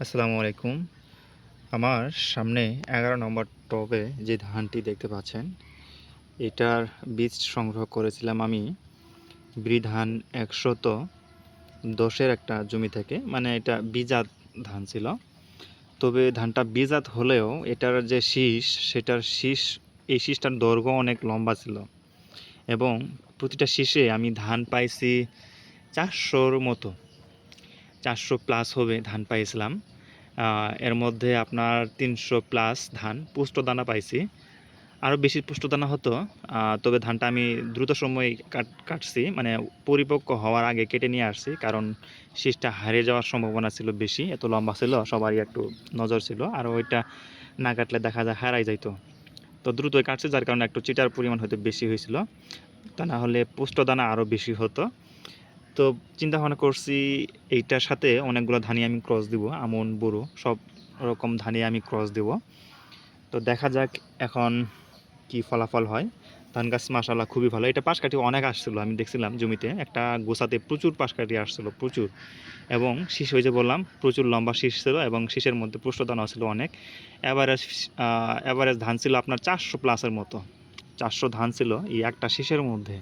আসসালামু আলাইকুম। আমার সামনে ১১ নম্বর টবে যে ধানটি দেখতে পাচ্ছেন, এটার বীজ সংগ্রহ করেছিলাম আমি বৃধান ১১০ এর একটা জমি থেকে। মানে এটা বীজাত ধান ছিল। তবে ধানটা বীজাত হলেও এটার যে শীষ, সেটার শীষ এই শীষটার দৈর্ঘ্য অনেক লম্বা ছিল এবং প্রতিটা শীষে আমি ধান পাইছি ৪০০'র মতো। ৪০০ প্লাস হবে ধান পাইছিলাম। এর মধ্যে আপনার ৩০০ প্লাস ধান পুষ্টদানা পাইছি। আরও বেশি পুষ্টদানা হতো, তবে ধানটা আমি দ্রুত সময়ে কাটছি, মানে পরিপক্ক হওয়ার আগে কেটে নিয়ে আসছি, কারণ শীষটা হারিয়ে যাওয়ার সম্ভাবনা ছিল বেশি। এত লম্বা ছিল, সবারই একটু নজর ছিল, আর ওইটা না কাটলে দেখা যায় হারাই যাইতো। তো দ্রুতই কাটছে, যার কারণে একটু চিটার পরিমাণ হয়তো বেশি হয়েছিল, তা না হলে পুষ্টদানা আরও বেশি হতো। তো চিন্তা ভাবনা করছি এইটার সাথে অনেকগুলো ধানই আমি ক্রস দিব, আমন বোরো সব রকম ধানই আমি ক্রস দেব। তো দেখা যাক এখন কি ফলাফল হয়। ধান গাছ মাশাআল্লাহ খুবই ভালো। এটা পাশকাঠি অনেক আসছিল, আমি দেখছিলাম জমিতে একটা গোছাতে প্রচুর পাশকাঠি আসছিল, প্রচুর। এবং শীষ, ওই যে বললাম, প্রচুর লম্বা শীষ ছিল এবং শীষের মধ্যে পুষ্টদানাও ছিল অনেক। অ্যাভারেজ অ্যাভারেজ ধান ছিল আপনার ৪০০ প্লাসের মতো। ৪০০ ধান ছিল এই একটা শীষের মধ্যে।